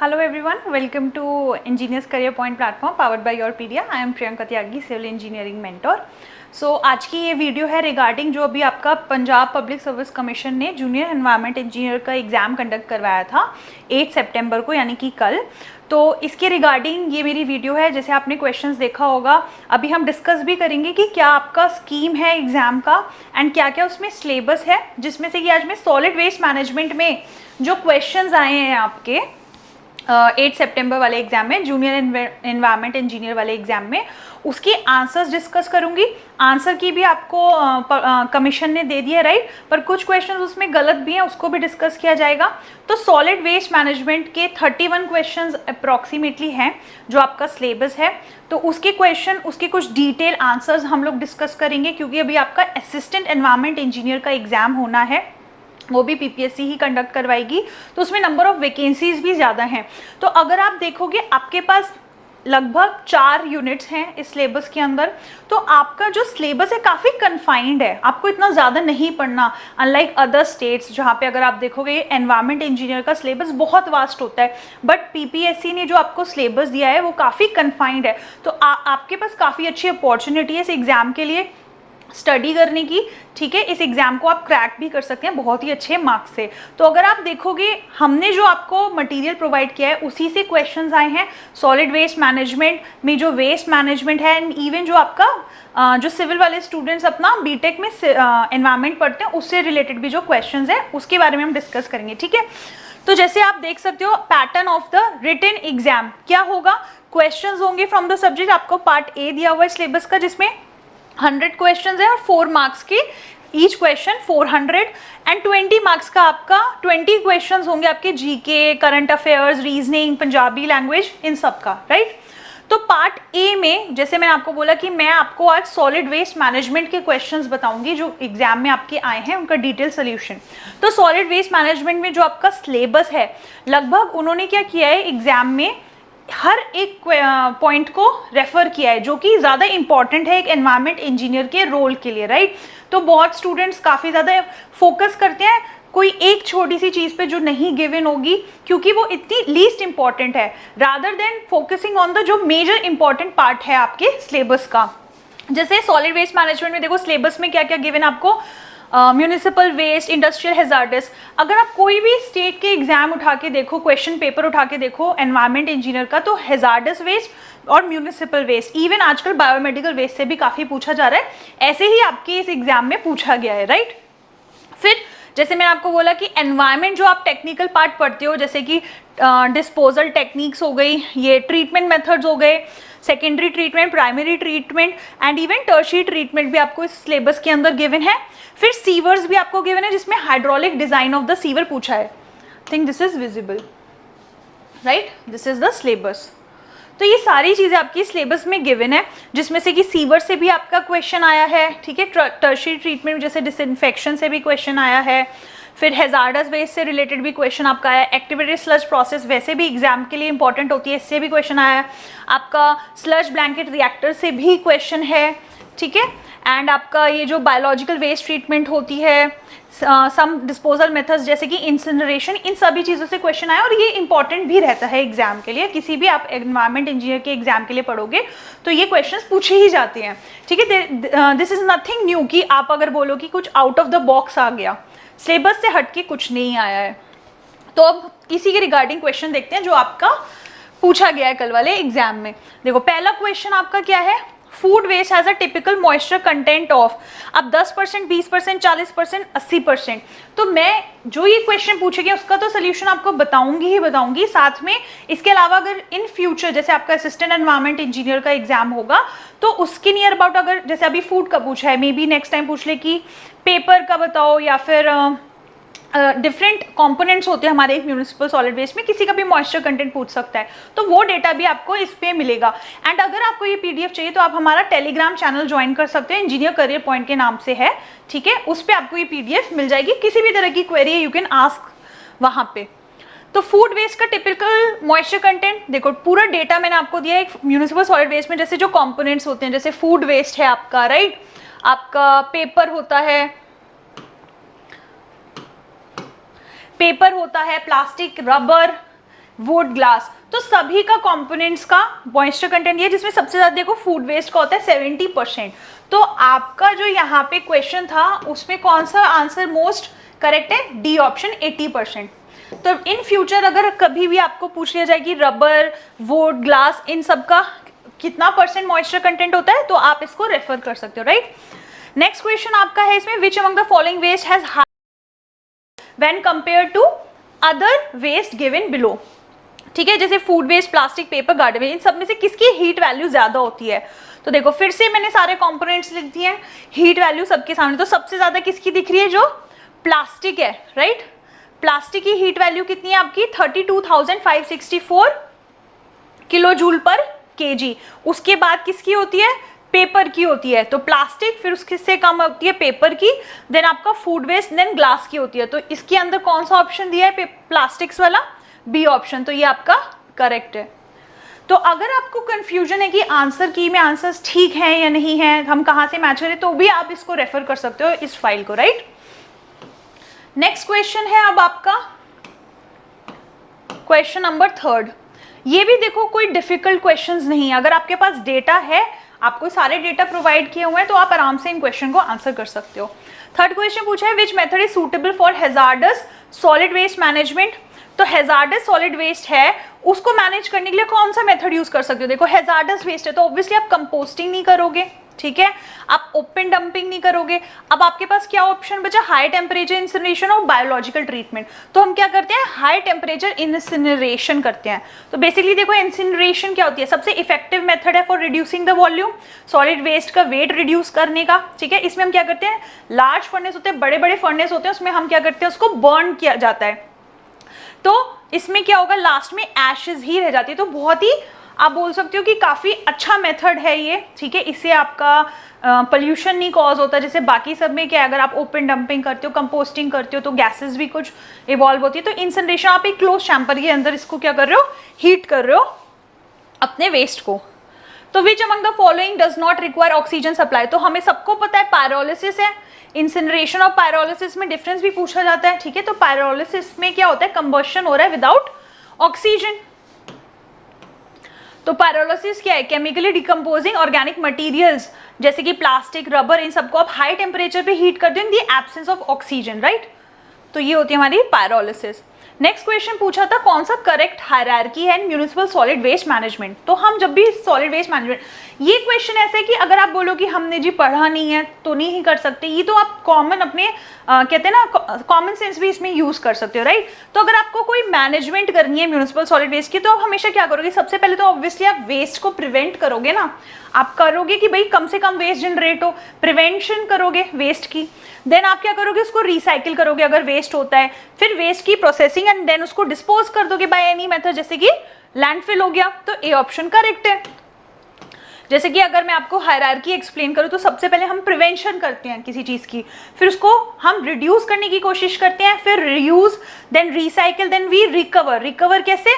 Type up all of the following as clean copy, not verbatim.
Hello everyone, welcome to Engineers Career Point platform powered by YourPedia. I am Priyanka Tyagi, Civil Engineering Mentor. आज की ये video है regarding जो अभी आपका पंजाब पब्लिक सर्विस कमीशन ने जूनियर एनवायरनमेंट इंजीनियर का एग्ज़ाम कंडक्ट करवाया था 8 सितंबर को, यानी कि कल। तो इसके रिगार्डिंग ये मेरी वीडियो है। जैसे आपने क्वेश्चंस देखा होगा, अभी हम डिस्कस भी करेंगे कि क्या आपका स्कीम है एग्ज़ाम का एंड क्या क्या उसमें सिलेबस है, जिसमें से कि आज मैं सॉलिड वेस्ट मैनेजमेंट में जो क्वेश्चंस आए हैं आपके 8 सितंबर वाले एग्जाम में, जूनियर एनवायरनमेंट इंजीनियर वाले एग्जाम में, उसके आंसर्स डिस्कस करूंगी। आंसर की भी आपको कमीशन ने दे दिया, राइट, पर कुछ क्वेश्चंस उसमें गलत भी हैं, उसको भी डिस्कस किया जाएगा। तो सॉलिड वेस्ट मैनेजमेंट के 31 क्वेश्चंस अप्रॉक्सीमेटली हैं जो आपका सिलेबस है। तो उसके क्वेश्चन, उसके कुछ डिटेल आंसर्स हम लोग डिस्कस करेंगे, क्योंकि अभी आपका असिस्टेंट एनवायरनमेंट इंजीनियर का एग्जाम होना है, वो भी पीपीएससी ही कंडक्ट करवाएगी। तो उसमें नंबर ऑफ वैकेंसीज भी ज़्यादा हैं। तो अगर आप देखोगे आपके पास लगभग 4 यूनिट्स हैं इस सिलेबस के अंदर, तो आपका जो सिलेबस है काफ़ी कन्फाइंड है, आपको इतना ज़्यादा नहीं पढ़ना, अनलाइक अदर स्टेट्स जहाँ पे अगर आप देखोगे एनवायरनमेंट इंजीनियर का सिलेबस बहुत वास्ट होता है, बट पीपीएससी ने जो आपको सिलेबस दिया है वो काफ़ी कन्फाइंड है। तो आपके पास काफ़ी अच्छी अपॉर्चुनिटी है इस एग्ज़ाम के लिए स्टडी करने की, ठीक है। इस एग्ज़ाम को आप क्रैक भी कर सकते हैं बहुत ही अच्छे मार्क्स से। तो अगर आप देखोगे हमने जो आपको मटेरियल प्रोवाइड किया है उसी से क्वेश्चंस आए हैं। सॉलिड वेस्ट मैनेजमेंट में जो वेस्ट मैनेजमेंट है, एंड इवन जो आपका जो सिविल वाले स्टूडेंट्स अपना बीटेक में एनवायरनमेंट पढ़ते हैं उससे रिलेटेड भी जो क्वेश्चंस है उसके बारे में हम डिस्कस करेंगे, ठीक है। तो जैसे आप देख सकते हो, pattern of the written exam क्या होगा, क्वेश्चंस होंगे फ्रॉम द सब्जेक्ट। आपको पार्ट ए दिया हुआ है सिलेबस का, जिसमें 100 क्वेश्चंस है और 4 मार्क्स के ईच क्वेश्चन 400, एंड 20 मार्क्स का आपका 20 क्वेश्चंस होंगे आपके GK, current affairs, reasoning, Punjabi language, इन सब का, राइट। तो पार्ट ए में जैसे मैंने आपको बोला कि मैं आपको आज सॉलिड वेस्ट मैनेजमेंट के क्वेश्चंस बताऊंगी जो एग्जाम में आपके आए हैं, उनका डिटेल सोल्यूशन। तो सॉलिड वेस्ट मैनेजमेंट में जो आपका सिलेबस है, लगभग उन्होंने क्या किया है एग्जाम में, हर एक पॉइंट को रेफर किया है जो कि ज़्यादा इंपॉर्टेंट है एक एनवायरनमेंट इंजीनियर के रोल के लिए, राइट। तो बहुत स्टूडेंट्स काफ़ी ज़्यादा फोकस करते हैं कोई एक छोटी सी चीज़ पे जो नहीं गिवन होगी, क्योंकि वो इतनी लीस्ट इंपॉर्टेंट है, rather than focusing on the जो मेजर इंपॉर्टेंट पार्ट है आपके सिलेबस का। जैसे सॉलिड वेस्ट मैनेजमेंट में देखो सिलेबस में क्या क्या गिवन आपको, म्यूनिसिपल वेस्ट, इंडस्ट्रियल हैजार्डस। अगर आप कोई भी स्टेट के एग्जाम उठा के देखो, क्वेश्चन पेपर उठा के देखो एनवायरनमेंट इंजीनियर का, तो हैजार्डस वेस्ट और म्यूनिसिपल वेस्ट, इवन आजकल बायोमेडिकल वेस्ट से भी काफ़ी पूछा जा रहा है, ऐसे ही आपके इस एग्जाम में पूछा गया है, राइट। फिर जैसे मैंने आपको बोला कि एनवायरनमेंट जो आप टेक्निकल पार्ट पढ़ते हो, जैसे कि डिस्पोजल टेक्निक्स हो गई, ये ट्रीटमेंट मेथड्स हो गए, secondary treatment, primary treatment and even tertiary treatment भी आपको इस सिलेबस के अंदर गिवन है। फिर सीवर्स भी आपको गिवन है, जिसमें hydraulic design of the sewer पूछा है। Think this is visible, right, this is the syllabus. तो ये सारी चीज़ें आपकी सिलेबस में गिवन है, जिसमें से कि सीवर से भी आपका क्वेश्चन आया है, ठीक है। टर्शियरी ट्रीटमेंट जैसे डिसइंफेक्शन से भी क्वेश्चन आया है। फिर हैजार्डस वेस्ट से रिलेटेड भी क्वेश्चन आपका आया है। एक्टिवेटेड स्लज प्रोसेस वैसे भी एग्जाम के लिए इंपॉर्टेंट होती है, इससे भी क्वेश्चन आया है। आपका स्लज ब्लैंकेट रिएक्टर से भी क्वेश्चन है, ठीक है। एंड आपका ये जो बायोलॉजिकल वेस्ट ट्रीटमेंट होती है, सम डिस्पोजल मेथड्स जैसे कि इंसिनरेशन, इन सभी चीज़ों से क्वेश्चन आया, और ये इंपॉर्टेंट भी रहता है एग्जाम के लिए। किसी भी आप एनवायरनमेंट इंजीनियर के एग्जाम के लिए पढ़ोगे तो ये क्वेश्चंस पूछे ही जाते हैं, ठीक है। दिस इज नथिंग न्यू कि आप अगर बोलो कि कुछ आउट ऑफ द बॉक्स आ गया, सिलेबस से हट के कुछ नहीं आया है। तो अब इसी के रिगार्डिंग क्वेश्चन देखते हैं जो आपका पूछा गया है कल वाले एग्जाम में। देखो पहला क्वेश्चन आपका क्या है, food waste has a typical moisture content of, अब 10%, 20%, 40%, 80%। तो मैं जो ये क्वेश्चन पूछेगी उसका तो सोल्यूशन आपको बताऊंगी ही बताऊंगी, साथ में इसके अलावा अगर इन फ्यूचर जैसे आपका असिस्टेंट एनवायरनमेंट इंजीनियर का एग्जाम होगा तो उसके नियर अबाउट, अगर जैसे अभी फूड का पूछा है, मे बी नेक्स्ट टाइम पूछ ले कि पेपर का बताओ, या फिर डिफरेंट कंपोनेंट्स होते हैं हमारे एक म्यूनिसिपल सॉलिड वेस्ट में, किसी का भी मॉइस्चर कंटेंट पूछ सकता है, तो वो डेटा भी आपको इस पे मिलेगा। एंड अगर आपको ये पीडीएफ चाहिए तो आप हमारा टेलीग्राम चैनल ज्वाइन कर सकते हैं, इंजीनियर करियर पॉइंट के नाम से है, ठीक है। उस पर आपको ये पीडीएफ मिल जाएगी, किसी भी तरह की क्वेरी है यू कैन आस्क वहाँ पे। तो फूड वेस्ट का टिपिकल मॉइस्चर कंटेंट देखो, पूरा डेटा मैंने आपको दिया है एक म्यूनिसिपल सॉलिड वेस्ट में, जैसे जो कंपोनेंट्स होते हैं, जैसे फूड वेस्ट है आपका, राइट, आपका पेपर होता है, पेपर होता है, प्लास्टिक, रबर, वुड, ग्लास, तो सभी का कंपोनेंट्स का मॉइस्चर कंटेंट ये, जिसमें सबसे ज्यादा देखो फूड वेस्ट का होता है 70%। तो आपका जो यहाँ पे क्वेश्चन था उसमें कौन सा आंसर मोस्ट करेक्ट है? D option 80%। तो इन फ्यूचर अगर कभी भी आपको पूछ लिया जाए कि रबर, वुड, ग्लास, इन सब का कितना परसेंट मॉइस्चर कंटेंट होता है तो आप इसको रेफर कर सकते हो, राइट। नेक्स्ट क्वेश्चन आपका है इसमें, which among the following waste has high when compare to other waste given below. ठीक है, जैसे food waste, plastic, paper, garden waste, इन सब में से किसकी हीट वैल्यू ज्यादा होती है? तो देखो फिर से मैंने सारे कंपोनेंट्स लिख दिए हैं, हीट वैल्यू सबके सामने। तो सबसे ज्यादा किसकी दिख रही है? जो प्लास्टिक है, राइट। प्लास्टिक की हीट वैल्यू कितनी है आपकी? 32,564 किलो जूल पर केजी। उसके बाद किसकी होती है? पेपर की होती है। तो प्लास्टिक, फिर उससे कम होती है पेपर की, देन आपका फूड वेस्ट, देन ग्लास की होती है। तो इसके अंदर कौन सा ऑप्शन दिया है प्लास्टिक्स वाला? B option. तो ये आपका करेक्ट है। तो अगर आपको कंफ्यूजन है कि आंसर की में आंसर्स ठीक हैं या नहीं है, हम कहाँ से मैच करें, तो भी आप इसको रेफर कर सकते हो इस फाइल को, राइट। नेक्स्ट क्वेश्चन है अब आपका क्वेश्चन नंबर 3। ये भी देखो कोई डिफिकल्ट क्वेश्चंस नहीं है। अगर आपके पास डेटा है, आपको सारे डेटा प्रोवाइड किए हुए हैं, तो आप आराम से इन क्वेश्चन को आंसर कर सकते हो। थर्ड क्वेश्चन पूछा है, which method is suitable for hazardous solid waste management. तो हैजार्डस सॉलिड वेस्ट है, उसको मैनेज करने के लिए कौन सा मेथड यूज कर सकते हो? देखो हैजार्डस वेस्ट है तो ऑब्वियसली आप कंपोस्टिंग नहीं करोगे, ठीक है, आप ओपन डंपिंग नहीं करोगे। अब आपके पास क्या ऑप्शन बचा? हाई टेम्परेचर इंसिनरेशन और बायोलॉजिकल ट्रीटमेंट। तो हम क्या करते हैं? हाई टेम्परेचर इंसिनरेशन करते हैं। तो बेसिकली देखो इंसिनरेशन क्या होती है? सबसे इफेक्टिव मेथड है for reducing the volume, solid waste का वेट रिड्यूस करने का, ठीक है। इसमें हम क्या करते हैं? लार्ज फर्नेस होते हैं, बड़े बड़े फर्नेस होते हैं, उसमें हम क्या करते हैं? उसको बर्न किया जाता है। तो इसमें क्या होगा? लास्ट में एशेज ही रह जाती है। तो बहुत ही आप बोल सकते हो कि काफी अच्छा मेथड है ये, ठीक है। इससे आपका पोल्यूशन नहीं कॉज होता, जैसे बाकी सब में क्या है, अगर आप ओपन डंपिंग करते हो, कंपोस्टिंग करते हो, तो गैसेस भी कुछ इवॉल्व होती है। तो इंसिनरेशन, आप एक क्लोज चैम्बर के अंदर इसको क्या कर रहे हो? हीट कर रहे हो अपने वेस्ट को। तो विच among the following does not require oxygen supply. तो हमें सबको पता है पायरोलिसिस है। इंसिनरेशन और पायरोलिसिस में डिफरेंस भी पूछा जाता है, ठीक है। तो पायरोलिसिस में क्या होता है? कंबशन हो रहा है विदाउट ऑक्सीजन। तो पायरोलिसिस क्या है? केमिकली डिकम्पोजिंग ऑर्गेनिक मटेरियल्स जैसे कि प्लास्टिक, रबर, इन सबको आप हाई टेम्परेचर पे हीट करते हो in the absence of oxygen, right. तो ये होती है हमारी पायरोलिसिस। नेक्स्ट क्वेश्चन पूछा था, कौन सा करेक्ट हायरार्की है इन म्यूनिसिपल सॉलिड वेस्ट मैनेजमेंट। तो हम जब भी सॉलिड वेस्ट मैनेजमेंट, ये क्वेश्चन ऐसे है कि अगर आप बोलो कि हमने जी पढ़ा नहीं है तो नहीं ही कर सकते, ये तो आप कॉमन अपने कहते हैं ना, कॉमन सेंस भी इसमें यूज कर सकते हो, राइट। तो अगर आपको कोई मैनेजमेंट करनी है म्यूनिसिपल सॉलिड वेस्ट की, तो आप हमेशा क्या करोगे? सबसे पहले तो ऑब्वियसली आप वेस्ट को प्रिवेंट करोगे ना। आप करोगे कि भाई कम से कम वेस्ट जनरेट हो, प्रिवेंशन करोगे वेस्ट की। देन आप क्या करोगे? उसको रिसाइकिल करोगे अगर वेस्ट होता है, फिर वेस्ट की प्रोसेसिंग एंड देन उसको डिस्पोज कर दोगे बाय एनी मेथड, जैसे कि लैंडफिल हो गया। तो ए ऑप्शन करेक्ट है। जैसे कि अगर मैं आपको हायरार्की एक्सप्लेन करूं, तो सबसे पहले हम प्रिवेंशन करते हैं किसी चीज की, फिर उसको हम रिड्यूस करने की कोशिश करते हैं, फिर reuse, then recycle, then we recover. Recover कैसे?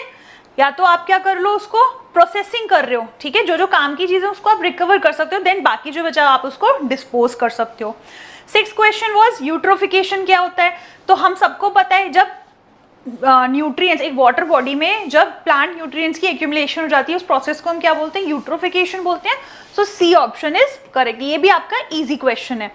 या तो आप क्या कर लो, उसको प्रोसेसिंग कर रहे हो, ठीक है, जो जो काम की चीज है उसको आप रिकवर कर सकते हो, देन बाकी जो बचा आप उसको डिस्पोज कर सकते हो। 6th क्वेश्चन वाज यूट्रोफिकेशन क्या होता है। तो हम सबको पता है, जब न्यूट्रिएंट्स एक वाटर बॉडी में जब प्लांट न्यूट्रिएंट्स की एक्यूमुलेशन हो जाती है, उस प्रोसेस को हम क्या बोलते हैं? यूट्रोफिकेशन बोलते हैं। सो सी ऑप्शन इज करेक्ट। ये भी आपका इजी क्वेश्चन है।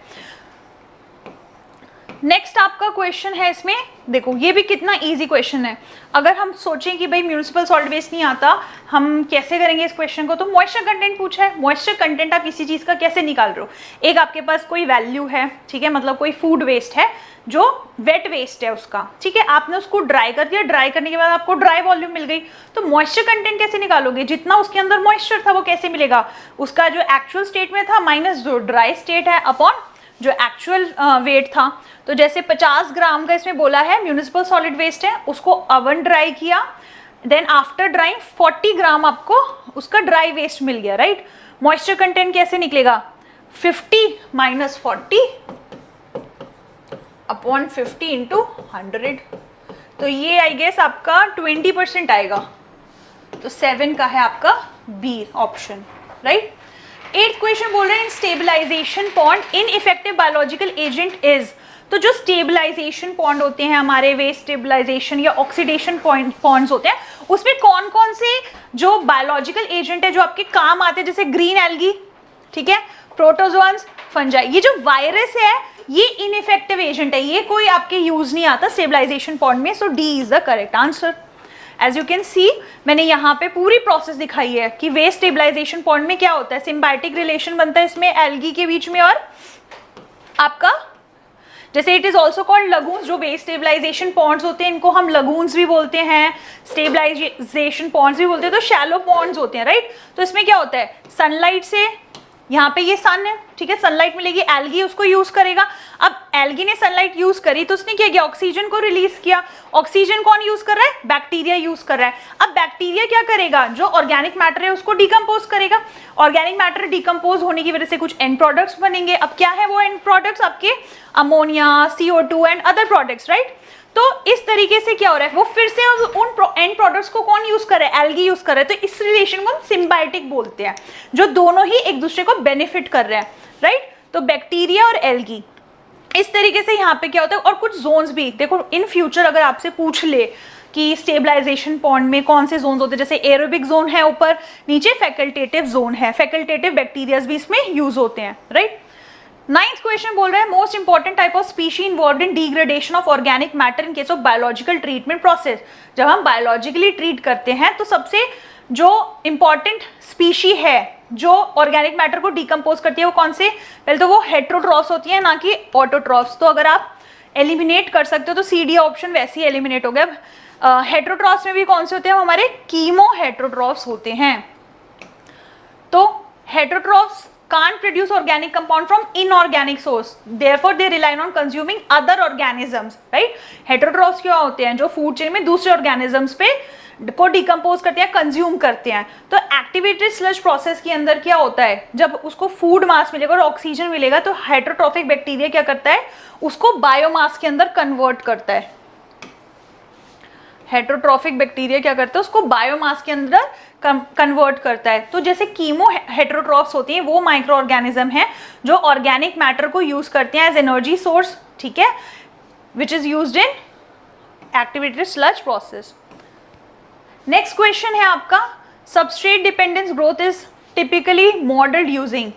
नेक्स्ट आपका क्वेश्चन है इसमें, देखो ये भी कितना इजी क्वेश्चन है। अगर हम सोचें कि भाई म्यूनिसिपल सॉलिड वेस्ट नहीं आता, हम कैसे करेंगे इस क्वेश्चन को, तो मॉइस्चर कंटेंट पूछा है। मॉइस्चर कंटेंट आप किसी चीज का कैसे निकाल रहे हो? एक आपके पास कोई वैल्यू है, ठीक है, मतलब कोई फूड वेस्ट है जो वेट वेस्ट है उसका, ठीक है, आपने उसको ड्राई कर दिया, ड्राई करने के बाद आपको ड्राई वॉल्यूम मिल गई। तो मॉइस्चर कंटेंट कैसे निकालोगे? जितना उसके अंदर मॉइस्चर था वो कैसे मिलेगा? उसका जो एक्चुअल स्टेट में था माइनस जो ड्राई स्टेट है अपॉन जो एक्चुअल वेट था। तो जैसे 50 ग्राम का इसमें बोला है म्यूनिसिपल सॉलिड वेस्ट है, उसको ओवन ड्राई किया, देन आफ्टर ड्राइंग 40 ग्राम आपको उसका ड्राई वेस्ट मिल गया, राइट। मॉइस्चर कंटेंट कैसे निकलेगा? 50 माइनस 40 अपॉन 50 इंटू 100। तो ये आई गेस आपका 20% आएगा। तो 7 का है आपका B option, right. 8th question बोल रहे हैं, stabilisation pond in effective biological agent is. तो जो स्टेबलाइजेशन बॉन्ड होते हैं हमारे, वे स्टेबलाइजेशन या ऑक्सीडेशन बॉन्ड्स होते हैं, उसमें कौन कौन से जो बायोलॉजिकल एजेंट है जो आपके काम आते हैं, जैसे ग्रीन एल्गी, ठीक है, प्रोटोजोआन्स, फंजाई। ये जो वायरस है ये इनइफेक्टिव एजेंट है, ये कोई आपके यूज नहीं आता स्टेबलाइजेशन बॉन्ड में, so D is the correct answer. As you can see मैंने यहाँ पे पूरी प्रोसेस दिखाई है कि वे स्टेबलाइजेशन बॉन्ड में क्या होता है, सिम्बायोटिक रिलेशन बनता है इसमें एल्गी के बीच में और आपका, जैसे it is also called lagoons, जो वे स्टेबलाइजेशन बॉन्ड्स होते हैं इनको हम लगून्स भी बोलते हैं, स्टेबलाइजेशन बॉन्ड्स भी बोलते हैं, तो शैलो बॉन्ड्स होते हैं, राइट। तो इसमें क्या होता है, सनलाइट से, यहाँ पे ये सन है, ठीक है, सनलाइट मिलेगी, एल्गी उसको यूज करेगा। अब एल्गी ने सनलाइट यूज करी तो उसने क्या किया, ऑक्सीजन को रिलीज किया। ऑक्सीजन कौन यूज कर रहा है, बैक्टीरिया यूज कर रहा है। अब बैक्टीरिया क्या करेगा, जो ऑर्गेनिक मैटर है उसको डिकम्पोज करेगा। ऑर्गेनिक मैटर डिकम्पोज होने की वजह से कुछ एंड प्रोडक्ट्स बनेंगे। अब क्या है वो एंड प्रोडक्ट्स, आपके ammonia, CO2 and other products, right. तो इस तरीके से क्या हो रहा है, वो फिर से उन एंड प्रोडक्ट्स को कौन यूज कर रहा है, एल्गी यूज कर रहा है। तो इस रिलेशन को हम सिम्बायोटिक बोलते हैं, जो दोनों ही एक दूसरे को बेनिफिट कर रहे हैं, राइट। तो बैक्टीरिया और एल्गी, इस तरीके से यहाँ पे क्या होता है। और कुछ जोन्स भी देखो, इन फ्यूचर अगर आपसे पूछ ले कि स्टेबलाइजेशन बॉन्ड में कौन से जोन्स होते हैं, जैसे एरोबिक जोन है ऊपर, नीचे फैकल्टेटिव जोन है, फैकल्टेटिव बैक्टीरियाज भी इसमें यूज होते हैं, राइट। 9th क्वेश्चन बोल रहा है, most important type of species involved in degradation of organic matter in case of biological treatment process. जब हम बायोलॉजिकली ट्रीट करते हैं तो सबसे जो इंपॉर्टेंट स्पीशी है जो ऑर्गेनिक मैटर को डिकम्पोज करती है वो कौन से, पहले तो वो हेट्रोट्रॉफ्स होती है, ना कि ऑटोट्रॉफ्स। तो अगर आप एलिमिनेट कर सकते हो तो CD ऑप्शन वैसे ही एलिमिनेट हो गया। हेट्रोट्रॉफ्स में भी कौन से होते हैं, हमारे कीमो हेट्रोट्रॉफ्स होते हैं। तो heterotrophs can't produce organic compound from inorganic source, therefore they rely on consuming other organisms, right। heterotrophs क्या होते हैं, जो फूड चेन में दूसरे organisms पे को डिकम्पोज करते हैं, कंज्यूम करते हैं। तो एक्टिवेटेड स्लज प्रोसेस के अंदर क्या होता है, जब उसको फूड मास मिलेगा और ऑक्सीजन मिलेगा तो हेट्रोट्रॉफिक बैक्टीरिया क्या करता है, उसको बायोमास के अंदर कन्वर्ट करता है। हेट्रोट्रॉफिक बैक्टीरिया क्या करता है, उसको बायोमास के अंदर कन्वर्ट करता है। तो जैसे कीमो हेट्रोट्रॉफ्स होती हैं वो माइक्रो ऑर्गेनिज्म है जो ऑर्गेनिक मैटर को यूज करते हैं एज एनर्जी सोर्स, ठीक है, which is used in activated sludge process. Next question है आपका, substrate dependence growth is typically modelled using.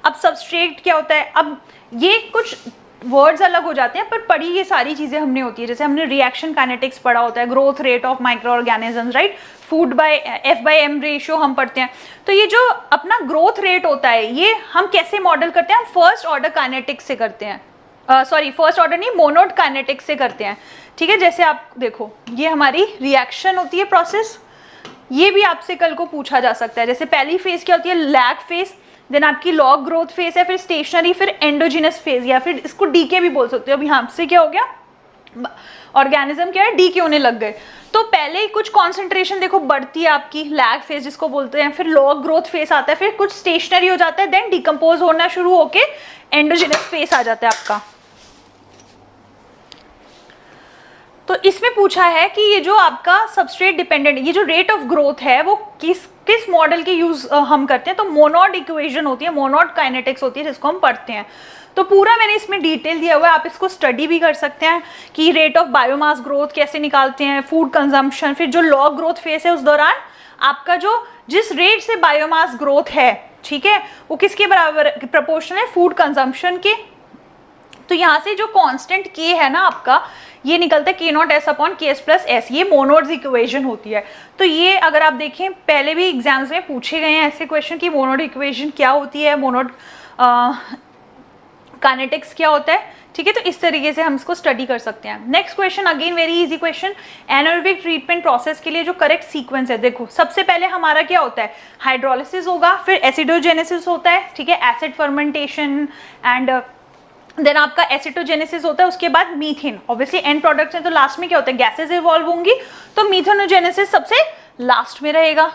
अब सबस्ट्रेट क्या होता है, अब ये कुछ वर्ड्स अलग हो जाते हैं पर पढ़ी ये सारी चीजें हमने होती है। जैसे हमने रिएक्शन काइनेटिक्स पढ़ा होता है, growth rate of micro organisms, right, food by F/M ratio हम पढ़ते हैं। तो ये जो अपना ग्रोथ रेट होता है ये हम कैसे मॉडल करते हैं, हम फर्स्ट ऑर्डर काइनेटिक्स से करते हैं, सॉरी फर्स्ट ऑर्डर नहीं, मोनोड काइनेटिक्स से करते हैं, ठीक है। जैसे आप देखो ये हमारी रिएक्शन होती है प्रोसेस, ये भी आपसे कल को पूछा जा सकता है। जैसे पहली फेज क्या होती है, लैग फेज, देन आपकी लॉग ग्रोथ फेज है, फिर स्टेशनरी, फिर एंडोजिनस फेज, या फिर इसको डीके भी बोल सकते हो। अब यहाँ से क्या हो गया, ऑर्गेनिज्म क्या है, डीके होने लग गए। तो पहले ही कुछ कॉन्सेंट्रेशन देखो बढ़ती है आपकी, लैग फेज जिसको बोलते हैं, फिर लॉग ग्रोथ फेज आता है, फिर कुछ स्टेशनरी हो जाता है, देन डिकम्पोज होना शुरू होके एंडोजिनस फेज आ जाता है आपका। तो इसमें पूछा है कि ये जो आपका सबस्ट्रेट डिपेंडेंट, ये जो रेट ऑफ ग्रोथ है वो किस मॉडल के यूज हम करते हैं। तो मोनोड इक्वेशन होती है, मोनोड काइनेटिक्स होती है जिसको हम पढ़ते हैं। तो पूरा मैंने इसमें डिटेल दिया हुआ है, आप इसको स्टडी भी कर सकते हैं कि रेट ऑफ बायोमास ग्रोथ कैसे निकालते हैं, फूड कंजम्पशन, फिर जो लॉग ग्रोथ फेज है उस दौरान आपका जो जिस रेट से बायोमास ग्रोथ है, ठीक है, वो किसके बराबर प्रपोर्शनल है, फूड कंजम्पशन के। तो यहाँ से जो कांस्टेंट के है ना आपका, ये निकलता है K0S/Ks+S, ये मोनोड्स इक्वेशन होती है। तो ये अगर आप देखें पहले भी एग्जाम्स में पूछे गए हैं ऐसे क्वेश्चन कि मोनोड इक्वेशन क्या होती है, मोनोड काइनेटिक्स क्या होता है, ठीक है। तो इस तरीके से हम इसको स्टडी कर सकते हैं। Next question again very easy question, anaerobic treatment process के लिए जो करेक्ट सीक्वेंस है, देखो सबसे पहले हमारा क्या होता है, हाइड्रोलिसिस होगा, फिर एसिडोजेनेसिस होता है, ठीक है, एसिड फर्मेंटेशन एंड देन आपका एसिटोजेनेसिस होता है, उसके बाद मीथेन, ऑब्वियसली एंड प्रोडक्ट्स हैं तो लास्ट में क्या होता है, गैसेस इवॉल्व होंगी, तो मीथेनोजेनेसिस सबसे लास्ट में रहेगा।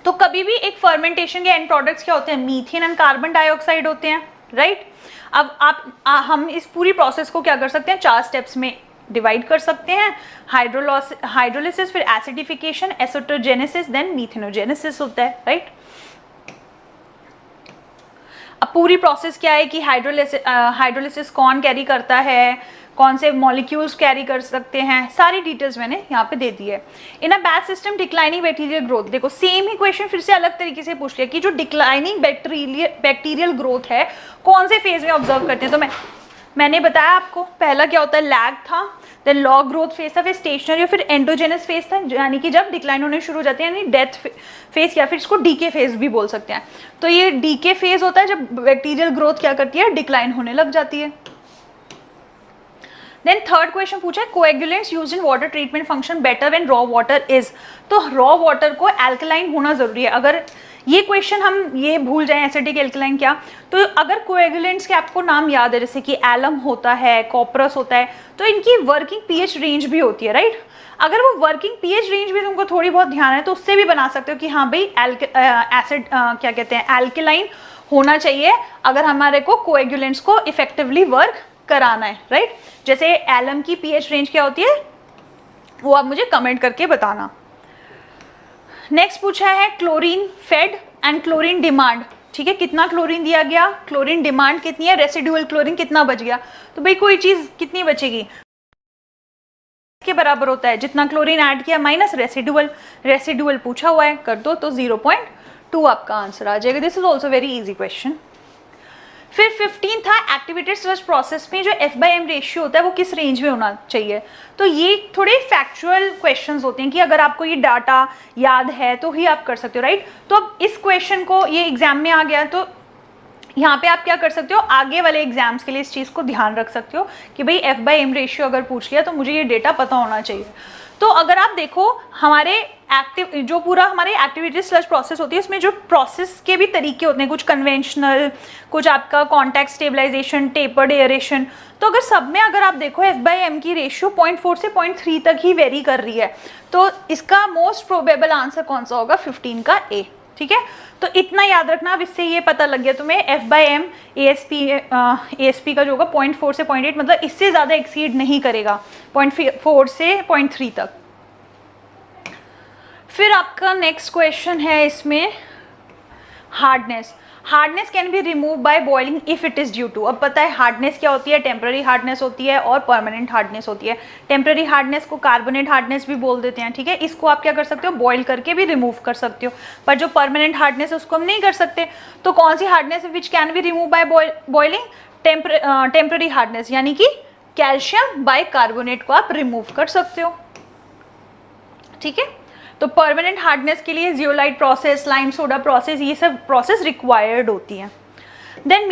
तो कभी भी एक फर्मेंटेशन के एंड प्रोडक्ट्स क्या होते हैं, मीथेन एंड कार्बन डाइऑक्साइड होते हैं, राइट। अब हम इस पूरी प्रोसेस को क्या कर सकते हैं, 4 स्टेप्स में डिवाइड कर सकते हैं, हाइड्रोलिसिस, फिर एसिडिफिकेशन, एसिटोजेनेसिस, देन मीथेनोजेनेसिस होता है, राइट। अब पूरी प्रोसेस क्या है कि हाइड्रोलिसिस कौन कैरी करता है, कौन से मॉलिक्यूल्स कैरी कर सकते हैं, सारी डिटेल्स मैंने यहाँ पे दे दी है। In a batch system declining bacterial growth, देखो सेम ही क्वेश्चन फिर से अलग तरीके से पूछ लिया कि जो डिक्लाइनिंग बैक्टीरियल ग्रोथ है कौन से फेज में ऑब्जर्व करते हैं। तो मैंने बताया आपको पहला क्या होता है, लैग था, देन लॉग ग्रोथ फेज था, फिर स्टेशनरी और फिर एंडोजेनस फेज था, यानी कि जब डिक्लाइन होने शुरू हो जाते हैं, यानी डेथ फेज या फिर इसको डीके फेज भी बोल सकते हैं। तो ये डीके फेज होता है जब बैक्टीरियल ग्रोथ क्या करती है, डिक्लाइन होने लग जाती है। देन थर्ड क्वेश्चन पूछा है coagulants used in water treatment function better when raw water is. तो रॉ वाटर को एल्कलाइन होना जरूरी है। अगर ये क्वेश्चन हम ये भूल जाएं एसिडिक एल्कलाइन क्या, तो अगर कोएगुलेंट्स के आपको नाम याद है जैसे कि एलम होता है, कॉपरस होता है, तो इनकी वर्किंग पीएच रेंज भी होती है, राइट। अगर वो वर्किंग पीएच रेंज भी तुमको थोड़ी बहुत ध्यान है तो उससे भी बना सकते हो कि हाँ भाई एसिड क्या कहते हैं, एल्कलाइन होना चाहिए अगर हमारे को कोएगुलेंट्स को इफेक्टिवली वर्क कराना है, राइट। जैसे एलम की पीएच रेंज क्या होती है वो आप मुझे कमेंट करके बताना। नेक्स्ट पूछा है chlorine fed and chlorine demand, ठीक है, कितना क्लोरीन दिया गया, क्लोरीन डिमांड कितनी है, रेसिडुअल क्लोरीन कितना बच गया। तो भाई कोई चीज कितनी बचेगी के बराबर होता है जितना क्लोरीन ऐड किया माइनस रेसिडुअल पूछा हुआ है, कर दो तो 0.2 आपका आंसर आ जाएगा। This is also very easy question. फिर 15 था एक्टिवेटेड स्लज प्रोसेस में जो F/m रेशियो होता है वो किस रेंज में होना चाहिए। तो ये थोड़े फैक्चुअल क्वेश्चंस होते हैं कि अगर आपको ये डाटा याद है तो ही आप कर सकते हो, राइट। तो अब इस क्वेश्चन को ये एग्जाम में आ गया तो यहाँ पे आप क्या कर सकते हो, आगे वाले एग्जाम्स के लिए इस चीज़ को ध्यान रख सकते हो कि भाई F/m रेशियो अगर पूछ लिया तो मुझे ये डेटा पता होना चाहिए। तो अगर आप देखो हमारे जो पूरा हमारे एक्टिवेटेड स्लज प्रोसेस होती है उसमें जो प्रोसेस के भी तरीके होते हैं, कुछ कन्वेंशनल, कुछ आपका कॉन्टैक्ट स्टेबलाइजेशन, टेपर्ड एरेशन। तो अगर सब में अगर आप देखो F/m की रेशियो 0.4 से 0.3 तक ही वेरी कर रही है, तो इसका मोस्ट प्रोबेबल आंसर कौन सा होगा, 15 का ए, ठीक है। तो इतना याद रखना। अब इससे ये पता लग गया तुम्हें F/m ASP का जो होगा 0.4 से 0.8, मतलब इससे ज़्यादा एक्सीड नहीं करेगा 0.4 से 0.3 तक। फिर आपका नेक्स्ट क्वेश्चन है इसमें hardness can be remove by boiling if it is due to. अब पता है हार्डनेस क्या होती है, टेम्पररी हार्डनेस होती है और परमानेंट हार्डनेस होती है। टेम्पररी हार्डनेस को कार्बोनेट हार्डनेस भी बोल देते हैं, ठीक है। इसको आप क्या कर सकते हो, बॉयल करके भी रिमूव कर सकते हो, पर जो परमानेंट हार्डनेस है उसको हम नहीं कर सकते। तो कौन सी hardness which can be remove by boiling, temporary hardness, यानी कि कैल्शियम बाय कार्बोनेट को आप रिमूव कर सकते हो, ठीक है। तो परमानेंट हार्डनेस के लिए zeolite process, lime soda process, ये सब प्रोसेस रिक्वायर्ड होती हैं। देन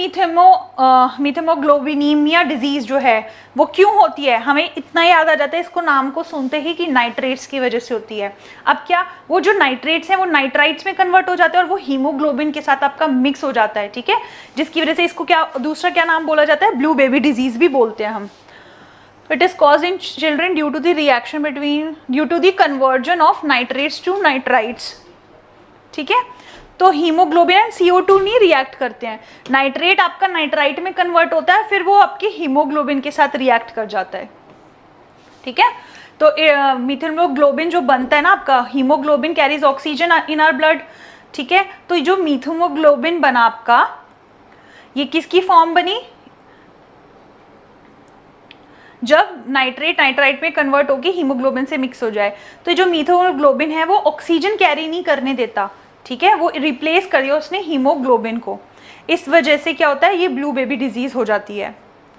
मीथेमोग्लोबिनीमिया डिजीज जो है वो क्यों होती है, हमें इतना याद आ जाता है इसको नाम को सुनते ही कि नाइट्रेट्स की वजह से होती है। अब क्या वो जो नाइट्रेट्स हैं वो नाइट्राइट्स में कन्वर्ट हो जाते हैं और वो हीमोग्लोबिन के साथ आपका मिक्स हो जाता है, ठीक है, जिसकी वजह से इसको क्या दूसरा क्या नाम बोला जाता है, ब्लू बेबी डिजीज भी बोलते हैं हम। It is caused in children due to the conversion of nitrates to nitrites, ठीक है। तो हीमोग्लोबिन एंड CO2 नहीं रिएक्ट करते हैं, नाइट्रेट आपका नाइट्राइट में कन्वर्ट होता है, फिर वो आपके हीमोग्लोबिन के साथ रिएक्ट कर जाता है, ठीक है। तो मीथेमोग्लोबिन जो बनता है ना आपका, haemoglobin carries oxygen in our blood, ठीक है। तो जो मीथेमोग्लोबिन बना आपका, ये किसकी फॉर्म बनी, जब नाइट्राइट में कन्वर्ट होकर हीमोग्लोबिन से मिक्स हो जाए। तो जो मीथोग्लोबिन है वो ऑक्सीजन कैरी नहीं करने देता, ठीक है, वो रिप्लेस कर दिया उसने हीमोग्लोबिन को। इस वजह से क्या होता है, ये ब्लू बेबी डिजीज हो जाती है,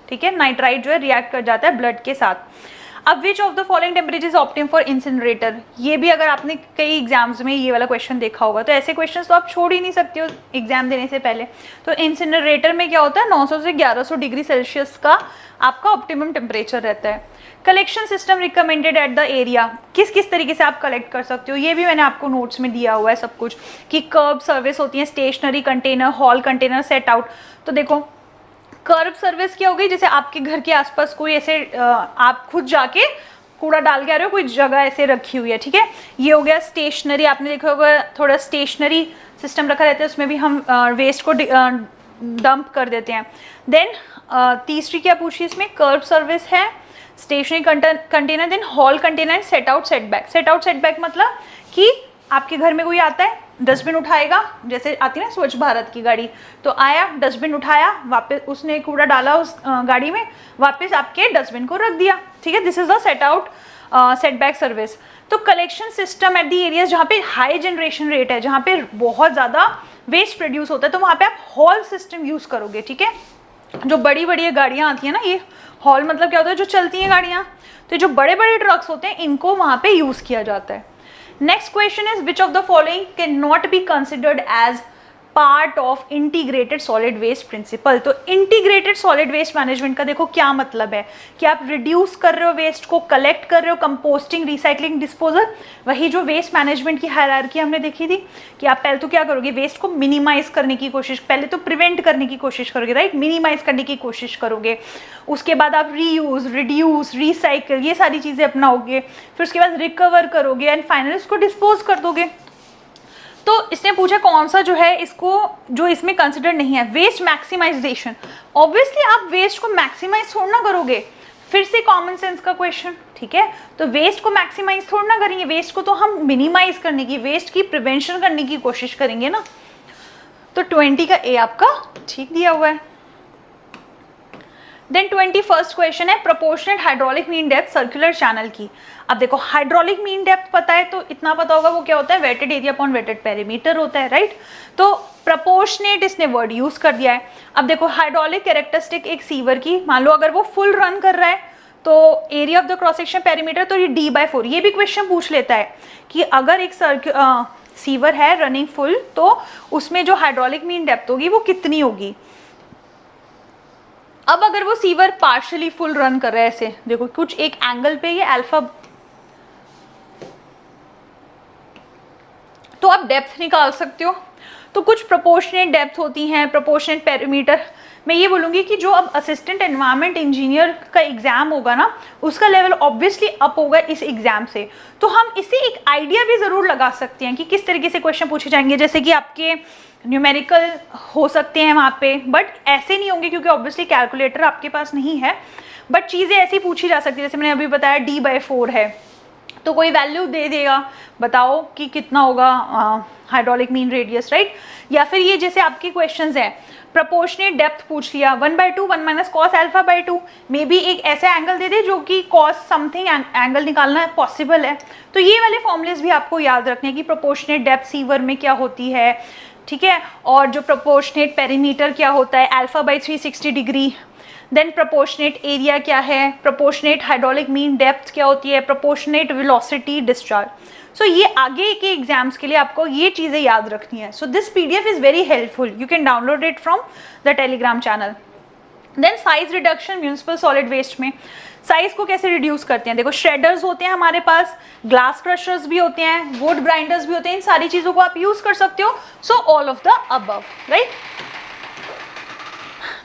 ठीक है। नाइट्राइट जो है रिएक्ट कर जाता है ब्लड के साथ। अब विच of the following temperature is optimum for incinerator, ये भी अगर आपने कई एग्जाम्स में ये वाला क्वेश्चन देखा होगा, तो ऐसे क्वेश्चंस तो आप छोड़ ही नहीं सकते हो एग्जाम देने से पहले। तो इंसिनरेटर में क्या होता है, 900 से 1100 डिग्री सेल्सियस का आपका ऑप्टिमम टेम्परेचर रहता है। Collection system recommended at the area, किस किस तरीके से आप कलेक्ट कर सकते हो, ये भी मैंने आपको नोट्स में दिया हुआ है सब कुछ, कि कर्ब सर्विस होती है, stationary container, haul container, set out. तो देखो कर्ब सर्विस क्या हो गई, जैसे आपके घर के आसपास कोई ऐसे आप खुद जाके कूड़ा डाल के आ रहे हो, कोई जगह ऐसे रखी हुई है, ठीक है, ये हो गया स्टेशनरी। आपने देखा होगा थोड़ा स्टेशनरी सिस्टम रखा रहता है, उसमें भी हम वेस्ट को डंप कर देते हैं। देन तीसरी क्या पूछी इसमें, कर्ब सर्विस है, stationary container, then haul container, set out setback. Set out setback मतलब कि आपके घर में कोई आता है, डस्टबिन उठाएगा, जैसे आती है ना स्वच्छ भारत की गाड़ी, तो आया डस्टबिन उठाया, वापस उसने कूड़ा डाला उस गाड़ी में, वापस आपके डस्टबिन को रख दिया, ठीक है। This is the set out setback service. तो collection system at the areas जहाँ पे हाई जनरेशन रेट है, जहाँ पे बहुत ज़्यादा वेस्ट प्रोड्यूस होता है, तो वहाँ पे आप हॉल सिस्टम यूज़ करोगे, ठीक है। जो बड़ी बड़ी गाड़ियाँ आती हैं ना, ये हॉल मतलब क्या होता है, जो चलती हैं गाड़ियाँ, तो जो बड़े बड़े ट्रक्स होते हैं इनको वहाँ पे यूज़ किया जाता है। Next question is which of the following can not be considered as part of integrated solid waste principle. तो इंटीग्रेटेड सॉलिड वेस्ट मैनेजमेंट का देखो क्या मतलब है कि आप रिड्यूस कर रहे हो वेस्ट को, कलेक्ट कर रहे हो, कंपोस्टिंग, रिसाइकलिंग, डिस्पोजल। वही जो वेस्ट मैनेजमेंट की हायरार्की हमने देखी थी कि आप पहले तो क्या करोगे, वेस्ट को मिनिमाइज करने की कोशिश, पहले तो प्रिवेंट करने की कोशिश करोगे, राइट, मिनिमाइज करने की कोशिश करोगे। उसके बाद आप रीयूज, रिड्यूस, रिसाइकल, ये सारी चीज़ें अपनाओगे, फिर उसके बाद रिकवर करोगे एंड फाइनली उसको डिस्पोज कर दोगे। तो इसने पूछा कौन सा जो है इसको, जो इसमें कंसिडर नहीं है, वेस्ट मैक्सिमाइजेशन। ऑब्वियसली आप वेस्ट को मैक्सिमाइज थोड़ा ना करोगे, फिर से कॉमन सेंस का क्वेश्चन, ठीक है। तो वेस्ट को मैक्सिमाइज थोड़ा ना करेंगे, वेस्ट को तो हम मिनिमाइज करने की, वेस्ट की प्रिवेंशन करने की कोशिश करेंगे ना। तो 20 का ए आपका ठीक दिया हुआ है। देन 21st क्वेश्चन है proportionate hydraulic mean depth circular channel की। अब देखो हाइड्रोलिक मीन डेप्थ पता है, तो इतना पता होगा वो क्या होता है, wetted area upon wetted perimeter होता है, राइट। तो प्रोपोर्शनेट इसने वर्ड यूज कर दिया है। अब देखो हाइड्रोलिक कैरेक्टरिस्टिक एक सीवर की, मान लो अगर वो फुल रन कर रहा है तो area of the cross section perimeter, तो ये d/4। ये भी क्वेश्चन पूछ लेता है कि अगर एक सीवर है रनिंग फुल, तो उसमें जो हाइड्रोलिक मीन डेप्थ होगी वो कितनी होगी। अब अगर वो सीवर पार्शियली फुल रन कर रहा है, ऐसे देखो कुछ एक एंगल पे ये अल्फा, तो आप डेप्थ निकाल सकते हो। तो कुछ प्रोपोर्शनेट डेप्थ होती हैं, प्रोपोर्शनेट पेरीमीटर। मैं ये बोलूँगी कि जो अब असिस्टेंट एनवायरनमेंट इंजीनियर का एग्जाम होगा ना, उसका लेवल ऑब्वियसली अप होगा इस एग्जाम से। तो हम इससे एक आइडिया भी ज़रूर लगा सकते हैं कि किस तरीके से क्वेश्चन पूछे जाएंगे। जैसे कि आपके न्यूमेरिकल हो सकते हैं वहाँ पे, बट ऐसे नहीं होंगे क्योंकि ऑब्वियसली कैलकुलेटर आपके पास नहीं है, बट चीज़ें ऐसी पूछी जा सकती है। जैसे मैंने अभी बताया d/4 है, तो कोई वैल्यू दे देगा, बताओ कि कितना होगा हाइड्रोलिक मीन रेडियस, राइट। या फिर ये जैसे आपके क्वेश्चंस हैं, प्रोपोर्शनेट डेप्थ पूछ लिया, 1/2 1 माइनस कॉस α/2, मे बी एक ऐसा एंगल दे दे जो कि कॉस समथिंग एंगल निकालना पॉसिबल है। तो ये वाले फॉर्मूलेस भी आपको याद रखने हैं कि प्रोपोर्शनेट डेप्थ सीवर में क्या होती है, ठीक है। और जो प्रोपोर्शनेट पेरीमीटर क्या होता है, α/360 डिग्री। देन प्रोपोर्शनेट एरिया क्या है, प्रोपोर्शनेट हाइड्रोलिक मीन डेप्थ क्या होती है, प्रोपोर्शनेट वेलोसिटी डिस्चार्ज। सो ये आगे के एग्जाम्स के लिए आपको ये चीज़ें याद रखनी है। So this PDF is very helpful, you can download it from the Telegram channel. Then size reduction municipal solid waste में साइज को कैसे रिड्यूस करते हैं। देखो श्रेडर्स होते हैं हमारे पास, ग्लास क्रशर्स भी होते हैं, वुड ग्राइंडर्स भी होते हैं, इन सारी चीज़ों को आप यूज़ कर सकते हो। So all of the above, right.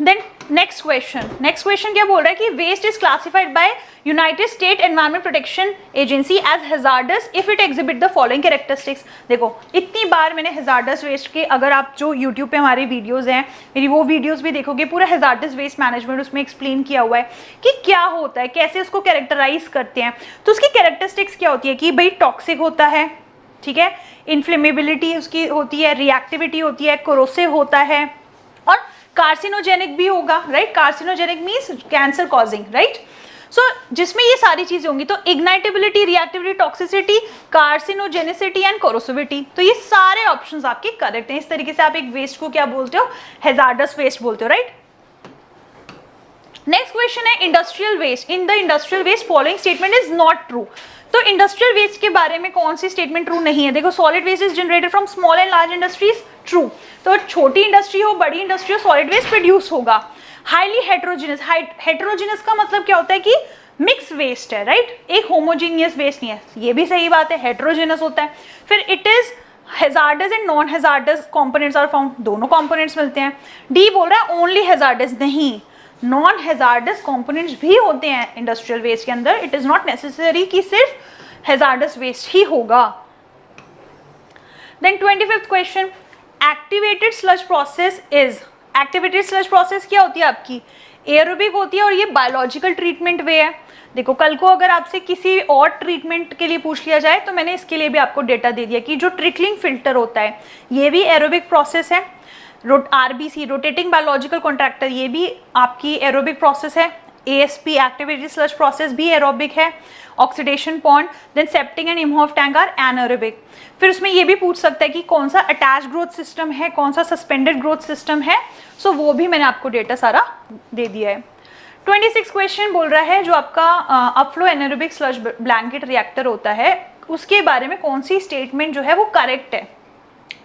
Then next question क्या बोल रहा है कि waste is classified by United State Environment Protection Agency as hazardous if it exhibit the following characteristics. देखो इतनी बार मैंने हैजार्डस वेस्ट के, अगर आप जो यूट्यूब पे हमारे वीडियोस हैं, मेरी वो वीडियोस भी देखोगे, पूरा हैजार्डस वेस्ट मैनेजमेंट उसमें एक्सप्लेन किया हुआ है कि क्या होता है, कैसे उसको कैरेक्टराइज करते हैं। तो उसकी कैरेक्टरिस्टिक्स क्या होती है कि भाई टॉक्सिक होता है, ठीक है, इन्फ्लेमेबिलिटी उसकी होती है, रिएक्टिविटी होती है, कोरोसिव होता है और कार्सिनोजेनिक भी होगा, right. Carcinogenic means cancer causing, right. So जिसमें ये सारी चीजें होंगी, तो ignitability, reactivity, toxicity, carcinogenicity and corrosivity, तो ये सारे ऑप्शंस आपके करेक्ट हैं। इस तरीके से आप एक वेस्ट को क्या बोलते हो, हैजार्डस वेस्ट बोलते हो, राइट। नेक्स्ट क्वेश्चन है industrial waste. In the industrial waste following statement is not true. तो इंडस्ट्रियल वेस्ट के बारे में कौन सी स्टेटमेंट ट्रू नहीं है। देखो solid waste is generated from small and large industries, true. तो छोटी इंडस्ट्री हो, बड़ी इंडस्ट्री हो, सॉलिड वेस्ट प्रोड्यूस होगा। हाईली हेट्रोजिनस, हेट्रोजिनस का मतलब क्या होता है कि मिक्स वेस्ट है, राइट, एक होमोजीनियस वेस्ट नहीं है, ये भी सही बात है, हेट्रोजिनस होता है। फिर it is hazardous and non hazardous components are found, दोनों कंपोनेंट्स मिलते हैं। डी बोल रहा है ओनली हैजार्डस, नहीं, नॉन हैजार्डस कंपोनेंट्स भी होते हैं इंडस्ट्रियल वेस्ट के अंदर। इट इज नॉट नेसेसरी कि सिर्फ हैजार्डस वेस्ट ही होगा। Then 25th question, activated sludge process is, activated sludge process क्या होती है आपकी, एरोबिक होती है और ये बायोलॉजिकल ट्रीटमेंट वे है। देखो कल को अगर आपसे किसी और ट्रीटमेंट के लिए पूछ लिया जाए तो मैंने इसके लिए भी आपको डेटा दे दिया कि जो ट्रिकलिंग फिल्टर होता है ये भी एरोबिक प्रोसेस है। आरबीसी रोटेटिंग बायोलॉजिकल कॉन्ट्रैक्टर ये भी आपकी एरोबिक प्रोसेस है। एएसपी एक्टिवेटेड स्लज प्रोसेस भी एरोबिक है। Oxidation pond, then septic and Imhoff tank are anaerobic. फिर उसमें ये भी पूछ सकता है कि कौन सा अटैच ग्रोथ सिस्टम है, कौन सा सस्पेंडेड ग्रोथ सिस्टम है। सो वो भी मैंने आपको डेटा सारा दे दिया है। 26 क्वेश्चन बोल रहा है जो आपका अपफ्लो एनारोबिक स्लज ब्लैंकेट रिएक्टर होता है उसके बारे में कौन सी स्टेटमेंट जो है वो करेक्ट है।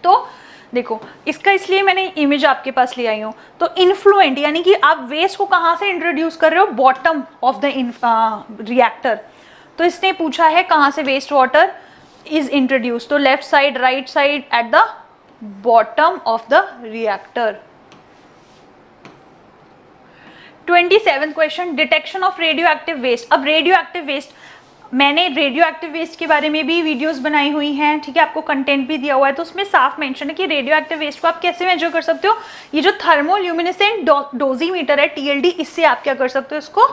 तो देखो इसका इसलिए मैंने इमेज आपके पास ले आई हूँ। तो इन्फ्लुएंट यानी कि आप वेस्ट को कहाँ से इंट्रोड्यूस कर रहे हो, बॉटम ऑफ द रिएक्टर। तो इसने पूछा है कहाँ से वेस्ट वाटर इज इंट्रोड्यूस, तो left side, right side, at the bottom of the reactor. 27th question, detection of radio active waste. अब रेडियो एक्टिव वेस्ट, मैंने रेडियो एक्टिव वेस्ट के बारे में भी वीडियोस बनाई हुई हैं, ठीक है, आपको कंटेंट भी दिया हुआ है। तो उसमें साफ मेंशन है कि रेडियो एक्टिव वेस्ट को आप कैसे मेजर कर सकते हो। ये जो थर्मोल्यूमिनेसेंट डोजीमीटर है टीएलडी, इससे आप क्या कर सकते हो, इसको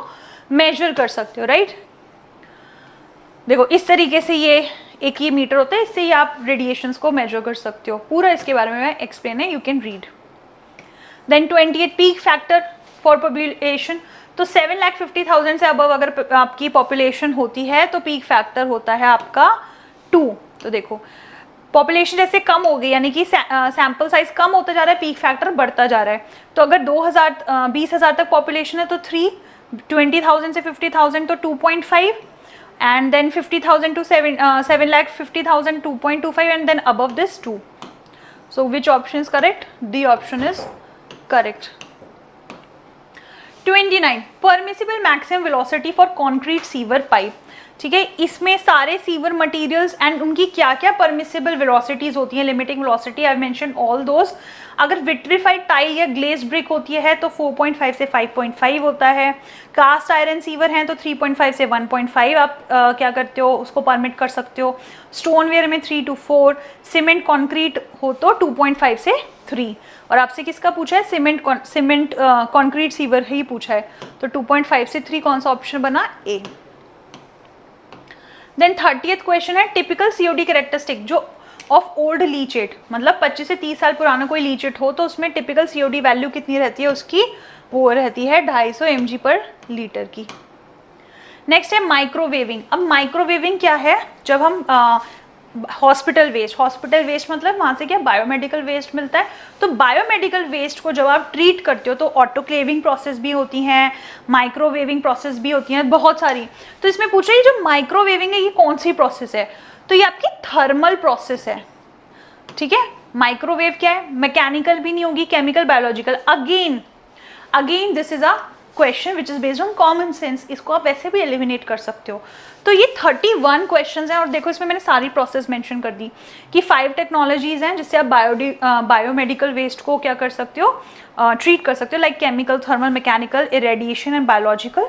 मेजर कर सकते हो, राइट। देखो इस तरीके से ये एक ये मीटर होता है, इससे ही आप रेडिएशंस को मेजर कर सकते हो। पूरा इसके बारे में एक्सप्लेन है, you can read. Then 28 peak factor for population. तो 7,50,000 से अबव अगर आपकी पॉपुलेशन होती है तो पीक फैक्टर होता है आपका 2। तो देखो पॉपुलेशन जैसे कम हो गई यानी कि सैंपल साइज कम होता जा रहा है, पीक फैक्टर बढ़ता जा रहा है। तो अगर 20,000 तक पॉपुलेशन है तो 3, 20,000 से 50,000 तो 2.5, and then 50,000 to 7,50,000 2.25, and then above this 2. So which option is correct? D option is correct. 29 permissible maximum velocity for concrete sewer pipe। ठीक है, इसमें सारे सीवर मटेरियल्स एंड उनकी क्या क्या परमिसिबल वेलोसिटीज होती हैं, limiting velocity I mention all those. अगर विट्रीफाइड टाइल या ग्लेज्ड ब्रिक होती है तो 4.5 से 5.5 होता है। कास्ट आयरन सीवर हैं तो 3.5 से 1.5 आप क्या करते हो, उसको परमिट कर सकते हो। स्टोनवेयर में 3 to 4, सीमेंट कॉन्क्रीट हो तो 2.5 से 3। और आपसे किसका पूछा है, सीमेंट कॉन्क्रीट सीवर ही पूछा है, तो 2.5 से 3 कौन सा ऑप्शन बना, ए। देन 30th क्वेश्चन है टिपिकल सीओडी कैरेक्टरिस्टिक जो ऑफ ओल्ड लीचेट, मतलब 25 से 30 साल पुराना कोई लीचेट हो तो उसमें टिपिकल सीओडी वैल्यू कितनी रहती है उसकी, वो रहती है 250 mg पर लीटर की। नेक्स्ट है माइक्रोवेविंग। अब माइक्रोवेविंग क्या है, जब हम हॉस्पिटल वेस्ट मतलब वहाँ से क्या बायोमेडिकल वेस्ट मिलता है। तो बायोमेडिकल वेस्ट को जब आप ट्रीट करते हो तो ऑटोक्लेविंग प्रोसेस भी होती हैं, माइक्रोवेविंग प्रोसेस भी होती हैं, बहुत सारी। तो इसमें पूछा ये जो माइक्रोवेविंग है ये कौन सी प्रोसेस है, तो ये आपकी थर्मल प्रोसेस है। ठीक है, माइक्रोवेव क्या है, मैकेनिकल भी नहीं होगी, chemical, biological. Again this is a question which is based on common sense, इसको आप वैसे भी एलिमिनेट कर सकते हो। तो ये 31 क्वेश्चंस हैं और देखो इसमें मैंने सारी प्रोसेस मेंशन कर दी कि 5 टेक्नोलॉजीज हैं जिससे आप बायोमेडिकल वेस्ट को क्या कर सकते हो, ट्रीट कर सकते हो, like chemical, thermal, mechanical, irradiation and biological.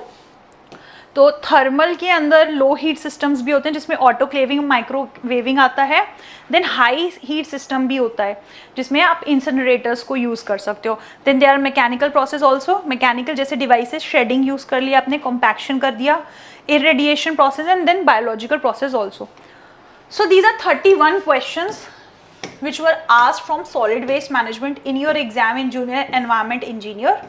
तो थर्मल के अंदर लो हीट सिस्टम्स भी होते हैं जिसमें ऑटोक्लेविंग, माइक्रोवेविंग आता है। देन हाई हीट सिस्टम भी होता है जिसमें आप इंसिनरेटर्स को यूज़ कर सकते हो। Then they are mechanical process also, mechanical जैसे डिवाइसेस, शेडिंग यूज़ कर लिया आपने, कॉम्पैक्शन कर दिया, irradiation process, and then biological process also. So these are 31 questions which were asked from solid waste management in your exam in junior environment engineer.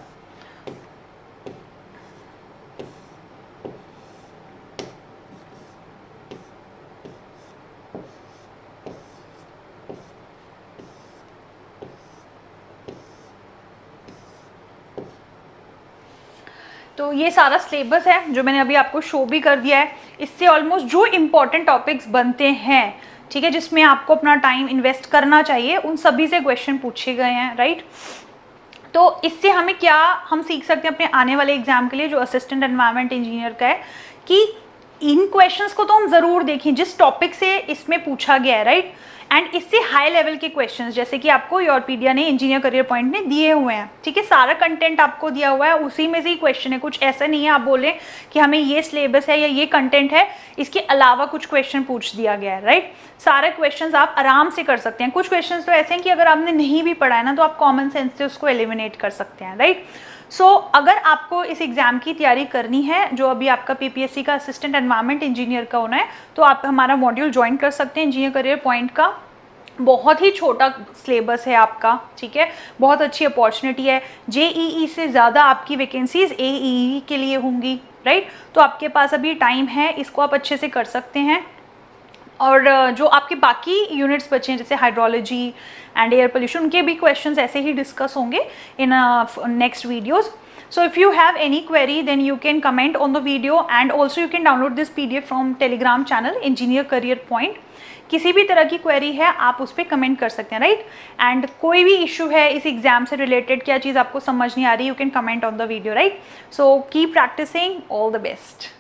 तो ये सारा syllabus है जो मैंने अभी आपको शो भी कर दिया है। इससे ऑलमोस्ट जो इम्पॉर्टेंट टॉपिक्स बनते हैं, ठीक है, जिसमें आपको अपना टाइम इन्वेस्ट करना चाहिए, उन सभी से क्वेश्चन पूछे गए हैं, राइट। तो इससे हमें क्या हम सीख सकते हैं अपने आने वाले एग्जाम के लिए जो असिस्टेंट एनवायरनमेंट इंजीनियर का है, कि इन क्वेश्चंस को तो हम ज़रूर देखें जिस टॉपिक से इसमें पूछा गया है, राइट। एंड इससे हाई लेवल के क्वेश्चंस जैसे कि आपको योरपीडिया ने इंजीनियर करियर पॉइंट ने दिए हुए हैं, ठीक है, सारा कंटेंट आपको दिया हुआ है, उसी में से ही क्वेश्चन है, कुछ ऐसा नहीं है आप बोलें कि हमें ये सिलेबस है या ये कंटेंट है इसके अलावा कुछ क्वेश्चन पूछ दिया गया है, राइट। सारे क्वेश्चंस आप आराम से कर सकते हैं। कुछ क्वेश्चंस तो ऐसे हैं कि अगर आपने नहीं भी पढ़ा है ना तो आप कॉमन सेंस से उसको एलिमिनेट कर सकते हैं, राइट। सो अगर आपको इस एग्जाम की तैयारी करनी है जो अभी आपका पीपीएससी का असिस्टेंट एनवायरनमेंट इंजीनियर का होना है, तो आप हमारा मॉड्यूल ज्वाइन कर सकते हैं इंजीनियर करियर पॉइंट का। बहुत ही छोटा सिलेबस है आपका, ठीक है, बहुत अच्छी अपॉर्चुनिटी है। जेईई से ज़्यादा आपकी वैकेंसीज एईई के लिए होंगी, राइट। तो आपके पास अभी टाइम है, इसको आप अच्छे से कर सकते हैं। और जो आपके बाकी यूनिट्स बचे हैं जैसे हाइड्रोलॉजी एंड एयर पोल्यूशन, उनके भी क्वेश्चंस ऐसे ही डिस्कस होंगे in next videos. So if you have any query then you can comment on the video and also you can download this PDF from Telegram channel Engineer Career Point। किसी भी तरह की query है आप उस पर comment कर सकते हैं, राइट। एंड कोई भी इशू है इस एग्जाम से रिलेटेड, क्या चीज़ आपको समझ नहीं आ रही, you can comment on the video, right. So keep practising, all the best.